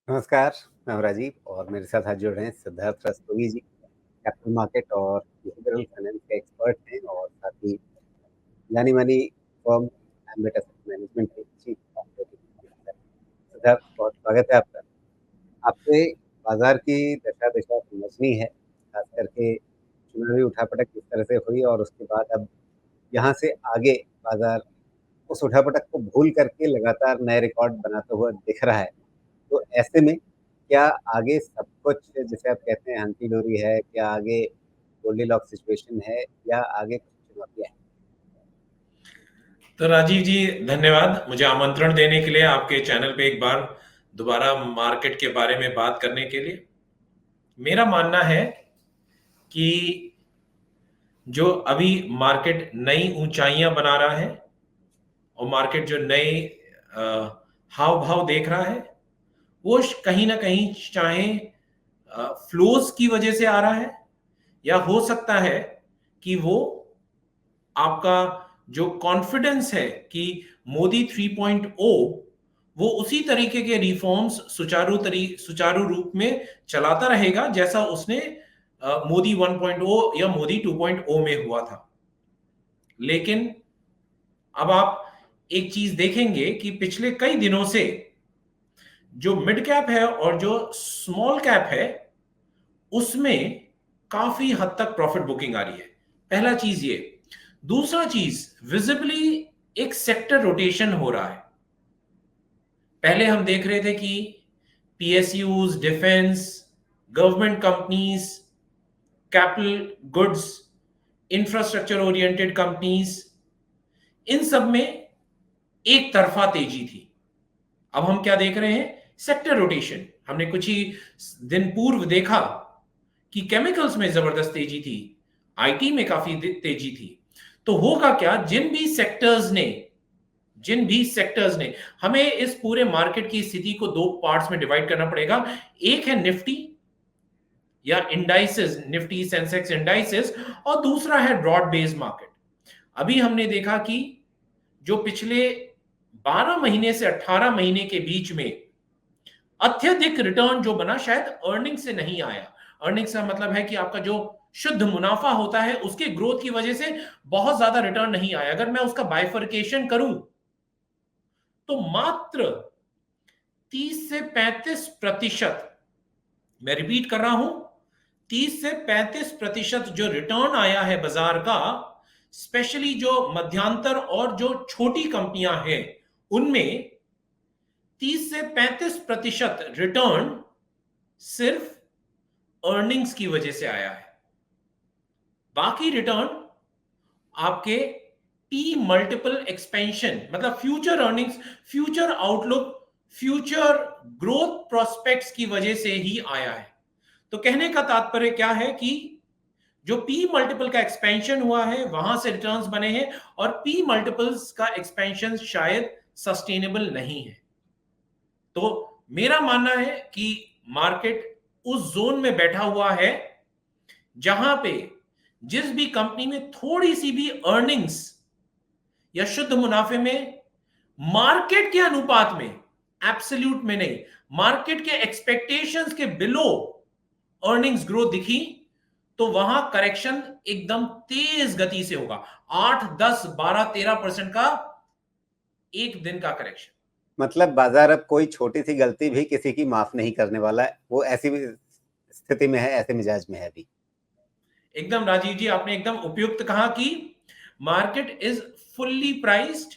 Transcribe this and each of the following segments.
नमस्कार, मैं हूँ राजीव और मेरे साथ आज जुड़ रहे हैं सिद्धार्थ रस्तोगी जी, कैपिटल मार्केट और बिहेवियरल फाइनेंस के एक्सपर्ट हैं और साथ ही जानी-मानी फर्म एम्बेट एसेट मैनेजमेंट के चीफ ऑपरेटिंग ऑफिसर। सिद्धार्थ, बहुत स्वागत है आपका। आपसे बाज़ार की दशा-दिशा समझनी है, खास करके चुनावी उठापटक किस तरह से हुई और उसके बाद अब यहाँ से आगे बाज़ार उस उठापटक को भूल करके लगातार नए रिकॉर्ड बनाता हुआ दिख रहा है। तो ऐसे में क्या आगे सब कुछ जिसे आप कहते हैं हंटी डोरी है, क्या आगे गोल्डीलॉक्स सिचुएशन है या आगे कुछ चुनौतियाँ हैं? तो राजीव जी, धन्यवाद मुझे आमंत्रण देने के लिए आपके चैनल पे एक बार दोबारा मार्केट के बारे में बात करने के लिए। मेरा मानना है कि जो अभी मार्केट नई ऊंचाइयां बना रहा है और मार्केट जो नए हाव भाव देख रहा है, वो कहीं ना कहीं चाहे फ्लोज की वजह से आ रहा है, या हो सकता है कि वो आपका जो कॉन्फिडेंस है कि मोदी 3.0 वो उसी तरीके के रिफॉर्म्स सुचारू रूप में चलाता रहेगा जैसा उसने मोदी 1.0 या मोदी 2.0 में हुआ था। लेकिन अब आप एक चीज देखेंगे कि पिछले कई दिनों से जो मिड कैप है और जो स्मॉल कैप है, उसमें काफी हद तक प्रॉफिट बुकिंग आ रही है। पहला चीज ये। दूसरा चीज, विजिबली एक सेक्टर रोटेशन हो रहा है। पहले हम देख रहे थे कि PSUs, defence, government companies, capital goods, infrastructure oriented companies, इन सब में एक तरफा तेजी थी। अब हम क्या देख रहे हैं? Sector rotation. हमने कुछ ही दिन पूर्व देखा कि केमिकल्स में जबरदस्त तेजी थी, आईटी में काफी तेजी थी। तो होगा क्या, जिन भी सेक्टर्स ने हमें इस पूरे मार्केट की स्थिति को दो पार्ट्स में डिवाइड करना पड़ेगा। एक है निफ्टी या इंडाइसेस, निफ्टी सेंसेक्स इंडाइसेस, और दूसरा है ब्रॉड बेस्ड मार्केट। अभी हमने देखा कि जो पिछले 12 महीने से 18 महीने के बीच में अत्यधिक रिटर्न जो बना, शायद अर्निंग से नहीं आया। अर्निंग का मतलब है कि आपका जो शुद्ध मुनाफा होता है उसके ग्रोथ की वजह से बहुत ज्यादा रिटर्न नहीं आया। अगर मैं उसका बाइफर्केशन करूं तो मात्र 30 से 35%, मैं रिपीट कर रहा हूं, 30 से 35% जो रिटर्न आया है बाजार का, स्पेशली जो मध्यांतर और जो छोटी कंपनियां हैं उनमें 30 से 35% रिटर्न सिर्फ अर्निंग्स की वजह से आया है। बाकी रिटर्न आपके पी मल्टीपल एक्सपेंशन, मतलब future earnings, future outlook, future growth prospects की वजह से ही आया है। तो कहने का तात्पर्य क्या है कि जो पी मल्टीपल का एक्सपेंशन हुआ है वहां से रिटर्न्स बने हैं, और पी मल्टीपल्स का एक्सपेंशन शायद सस्टेनेबल नहीं है। तो मेरा मानना है कि मार्केट उस जोन में बैठा हुआ है जहां पे जिस भी कंपनी में थोड़ी सी भी अर्निंग्स या शुद्ध मुनाफे में मार्केट के अनुपात में, एब्सोल्यूट में नहीं, मार्केट के एक्सपेक्टेशंस के बिलो अर्निंग्स ग्रोथ दिखी, तो वहां करेक्शन एकदम तेज गति से होगा। 8, 10, 12, 13% का एक दिन का करेक्शन। मतलब बाज़ार अब कोई छोटी-सी गलती भी किसी की माफ़ नहीं करने वाला है, वो ऐसी भी स्थिति में है, ऐसे मिजाज में है अभी। एकदम राजीव जी, आपने एकदम उपयुक्त कहा कि मार्केट इज फुल्ली प्राइस्ड,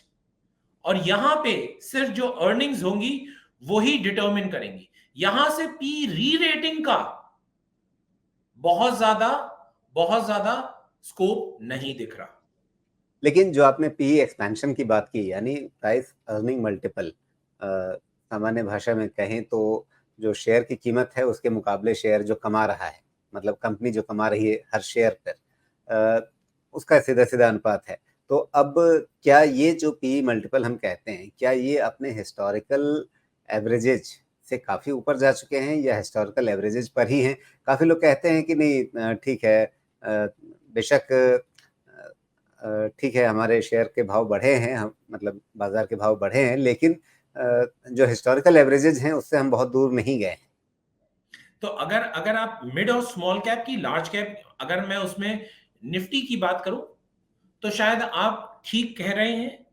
और यहां पे सिर्फ जो अर्निंग्स होंगी वही डिटरमिन करेंगी। यहां से पी री रेटिंग का बहुत ज्यादा बहुत ज्यादा स्कोप नहीं दिख रहा। लेकिन जो आपने पीई एक्सपेंशन की बात की यानी प्राइस अर्निंग मल्टीपल सामान्य भाषा में कहें तो जो शेयर की कीमत है उसके मुकाबले शेयर जो कमा रहा है, मतलब कंपनी जो कमा रही है हर शेयर पर उसका सीधा-सीधा अनुपात है। तो अब क्या ये जो पीई मल्टीपल हम कहते हैं, क्या ये अपने हिस्टोरिकल एवरेजेज़ से काफ़ी ऊपर जा चुके हैं या हिस्टोरिकल एवरेजेज़ पर ही हैं? काफ़ी लोग कहते हैं कि नहीं ठीक है बेशक ठीक है हमारे शेयर के भाव बढ़े हैं हम मतलब बाज़ार के भाव बढ़े हैं लेकिन जो हिस्टोरिकल एवरेजेज हैं उससे हम बहुत दूर नहीं गए हैं। तो अगर अगर आप मिड और स्मॉल कैप की, लार्ज कैप, अगर मैं उसमें निफ्टी की बात करूं तो शायद आप ठीक कह रहे हैं।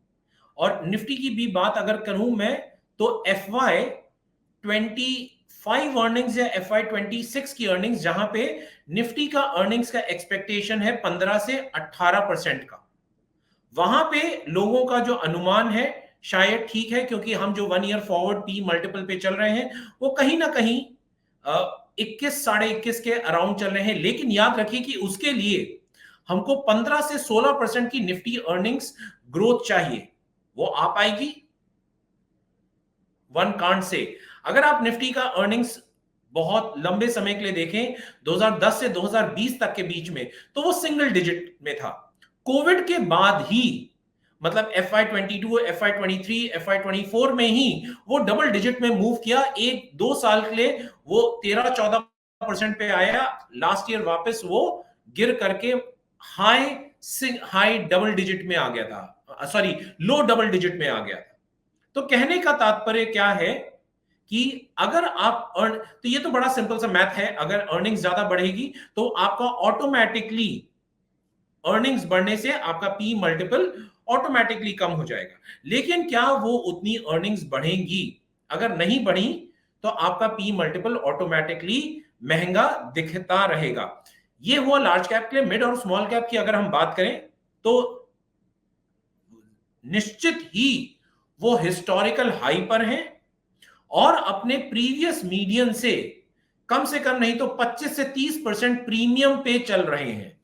और निफ्टी की भी बात अगर करूं मैं, तो FY25 अर्निंग्स या FY26 की अर्निंग्स, जहां पे निफ्टी का अर्निंग्स का एक्सपेक्टेशन है 15 से 18% का, वहां पे लोगों का जो अनुमान है शायद ठीक है, क्योंकि हम जो 1 ईयर फॉरवर्ड पी मल्टीपल पे चल रहे हैं वो कहीं ना कहीं 21 साढ़े 21 के अराउंड चल रहे हैं। लेकिन याद रखिए कि उसके लिए हमको 15 से 16% की निफ्टी अर्निंग्स ग्रोथ चाहिए। वो आ पाएगी? One can't say. अगर आप निफ्टी का अर्निंग्स बहुत लंबे समय के लिए देखें, 2010 से 2020 तक के बीच में, तो वो सिंगल डिजिट में था। कोविड के बाद ही, मतलब FY22, FY23, FY24 में ही वो डबल डिजिट में मूव किया। 1-2 साल के लिए वो 13-14% पे आया। लास्ट ईयर वापस वो गिर करके हाई डबल डिजिट में आ गया था, सॉरी लो डबल डिजिट में आ गया था। तो कहने का तात्पर्य क्या है कि अगर आप अर्न, तो ये तो बड़ा सिंपल सा मैथ है, अगर अर्निंग्स ज्यादा बढ़ेगी तो आपका ऑटोमेटिकली, अर्निंग्स बढ़ने से आपका पी मल्टीपल ऑटोमेटिकली कम हो जाएगा। लेकिन क्या वो उतनी अर्निंग्स बढ़ेंगी? अगर नहीं बढ़ी तो आपका पी मल्टीपल ऑटोमेटिकली महंगा दिखता रहेगा। ये हुआ लार्ज कैप के लिए। मिड और स्मॉल कैप की अगर हम बात करें तो निश्चित ही वो हिस्टोरिकल हाई पर हैं और अपने प्रीवियस मीडियन से कम नहीं तो 25 से 30% प्रीमियम पे चल रहे हैं।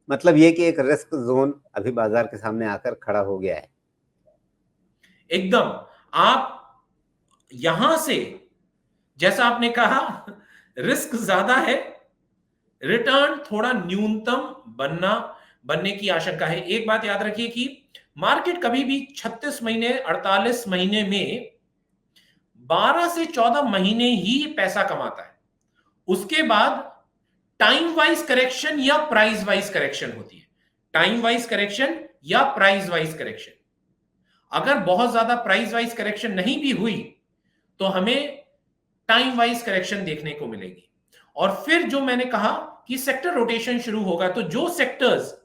मतलब ये कि एक रिस्क जोन अभी बाजार के सामने आकर खड़ा हो गया है। एकदम। आप यहां से, जैसा आपने कहा, रिस्क ज्यादा है, रिटर्न थोड़ा न्यूनतम बनने की आशंका है। एक बात याद रखिए कि मार्केट कभी भी 36 महीने 48 महीने में 12 से 14 महीने ही पैसा कमाता है। उसके बाद टाइम वाइज करेक्शन या प्राइस वाइज करेक्शन होती है। टाइम वाइज करेक्शन या प्राइस वाइज करेक्शन। अगर बहुत ज्यादा प्राइस वाइज करेक्शन नहीं भी हुई तो हमें टाइम वाइज करेक्शन देखने को मिलेगी। और फिर जो मैंने कहा कि सेक्टर रोटेशन शुरू होगा, तो जो सेक्टर्स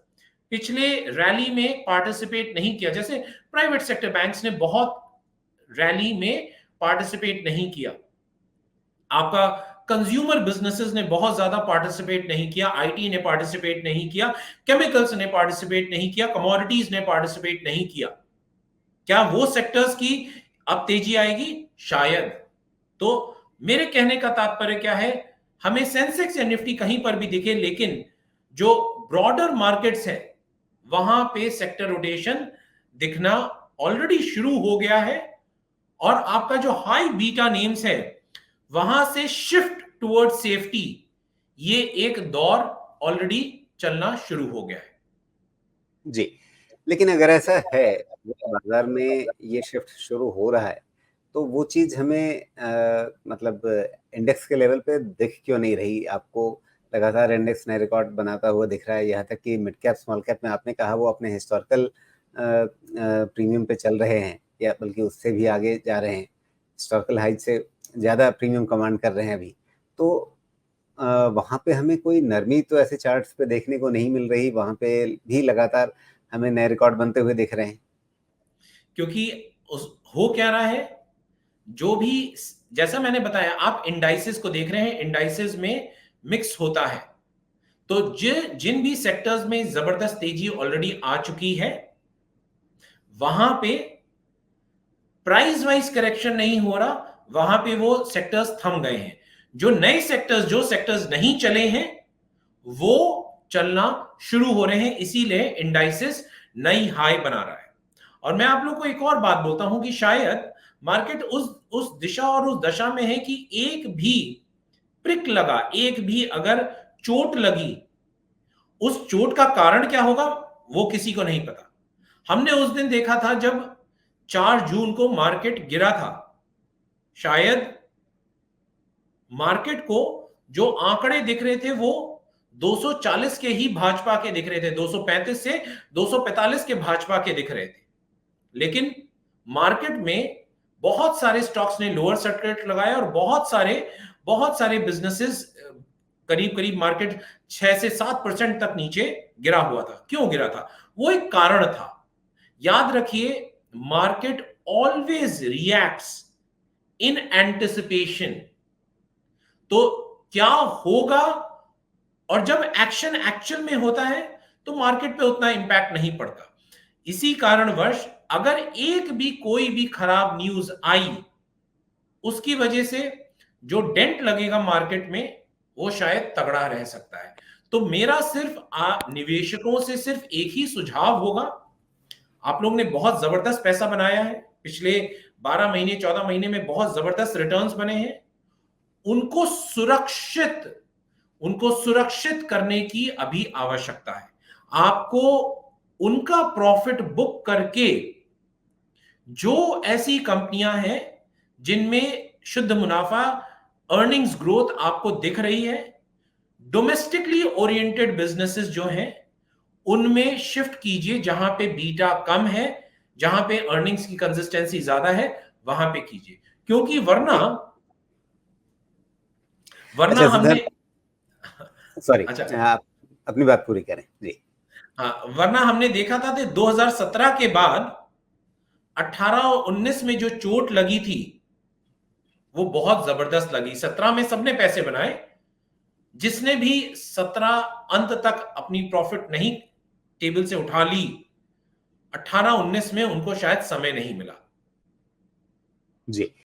पिछले रैली में पार्टिसिपेट नहीं किया, जैसे प्राइवेट सेक्टर बैंक्स ने बहुत रैली में पार्टिसिपेट नहीं किया, आपका कंज्यूमर बिजनेसेस ने बहुत ज्यादा पार्टिसिपेट नहीं किया, आईटी ने पार्टिसिपेट नहीं किया, केमिकल्स ने पार्टिसिपेट नहीं किया, कमोडिटीज ने पार्टिसिपेट नहीं किया, क्या वो सेक्टर्स की अब तेजी आएगी? शायद। तो मेरे कहने का तात्पर्य क्या है, हमें सेंसेक्स या निफ्टी कहीं पर भी दिखे, लेकिन जो ब्रॉडर मार्केट्स है वहां पे सेक्टर रोटेशन दिखना ऑलरेडी शुरू हो गया है। और आपका जो हाई बीटा नेम्स है वहां से शिफ्ट टुवर्ड सेफ्टी, ये एक दौर ऑलरेडी चलना शुरू हो गया है। जी, लेकिन अगर ऐसा है बाजार में ये शिफ्ट शुरू हो रहा है तो वो चीज हमें मतलब इंडेक्स के लेवल पे दिख क्यों नहीं रही? आपको लगातार इंडेक्स नए रिकॉर्ड बनाता हुआ दिख रहा है, यहाँ तक कि मिड कैप स्मॉल कैप में आपने कहा वो अपने हिस्टोरिकल प्रीमियम पे चल रहे हैं या बल्कि उससे भी आगे जा रहे हैं, हिस्टोरिकल हाइट से ज़्यादा प्रीमियम कमांड कर रहे हैं अभी। तो वहाँ पे हमें कोई नरमी तो ऐसे चार्ट्स पे देखने को नहीं मिल रही, वहाँ पे भी लगातार हमें नए रिकॉर्ड बनते हुए दिख रहे हैं। क्योंकि हो क्या रहा है, जो भी, जैसा मैंने बताया, आप इंडाइसेस को देख रहे हैं, इंडाइसेस में मिक्स होता है। तो जिन भी सेक्टर्स में जबरदस्त तेजी ऑलरेडी आ चुकी है वहां पे प्राइस वाइज करेक्शन नहीं हो रहा, वहां पे वो सेक्टर्स थम गए हैं। जो नए सेक्टर्स, जो सेक्टर्स नहीं चले हैं वो चलना शुरू हो रहे हैं, इसीलिए इंडाइसेस नई हाई बना रहा है। और मैं आप लोग को एक और बात बोलता हूं कि शायद मार्केट उस दिशा और उस दशा में है कि एक भी प्रिक लगा, एक भी अगर चोट लगी, उस चोट का कारण क्या होगा वो किसी को नहीं पता। हमने उस दिन देखा था जब 4 जून को मार्केट गिरा था, शायद मार्केट को जो आंकड़े दिख रहे थे वो 240 के ही भाजपा के दिख रहे थे, 235 से 245 के भाजपा के दिख रहे थे। लेकिन मार्केट में बहुत सारे स्टॉक्स ने लोअर सर्किट लगाया और बहुत सारे बिजनेसेस करीब करीब मार्केट 6 से 7% तक नीचे गिरा हुआ था। क्यों गिरा था? वो एक कारण था। याद रखिए, market always reacts in anticipation. तो क्या होगा, और जब एक्शन एक्चुअल में होता है तो मार्केट पे उतना इंपैक्ट नहीं पड़ता। इसी कारणवश अगर एक भी कोई भी खराब न्यूज आई, उसकी वजह से जो डेंट लगेगा मार्केट में वो शायद तगड़ा रह सकता है। तो मेरा सिर्फ निवेशकों से सिर्फ एक ही सुझाव होगा। आप लोग ने बहुत जबरदस्त पैसा बनाया है, पिछले 12 महीने 14 महीने में बहुत जबरदस्त रिटर्न्स बने हैं। उनको सुरक्षित करने की अभी आवश्यकता है। आपको उनका प्रॉफिट बुक करके, जो ऐसी कंपनियां हैं जिनमें शुद्ध मुनाफा, अर्निंग्स ग्रोथ आपको दिख रही है, डोमेस्टिकली ओरिएंटेड बिजनेसेस जो हैं उनमें शिफ्ट कीजिए। जहां पे बीटा कम है, जहां पे अर्निंग्स की कंसिस्टेंसी ज्यादा है, वहां पे कीजिए। क्योंकि वरना जी। वरना अच्छा हमने सिद्धार्थ, सॉरी, अच्छा, आप अपनी बात पूरी करें जी। हाँ, वरना हमने देखा था कि 2017 के बाद 18 और 19 में जो चोट लगी थी वो बहुत जबरदस्त लगी। 17 में सबने पैसे बनाए, जिसने भी 17 अंत तक अपनी प्रॉफिट नहीं टेबल से उठा ली, 18 19 में उनको शायद समय नहीं मिला। जी।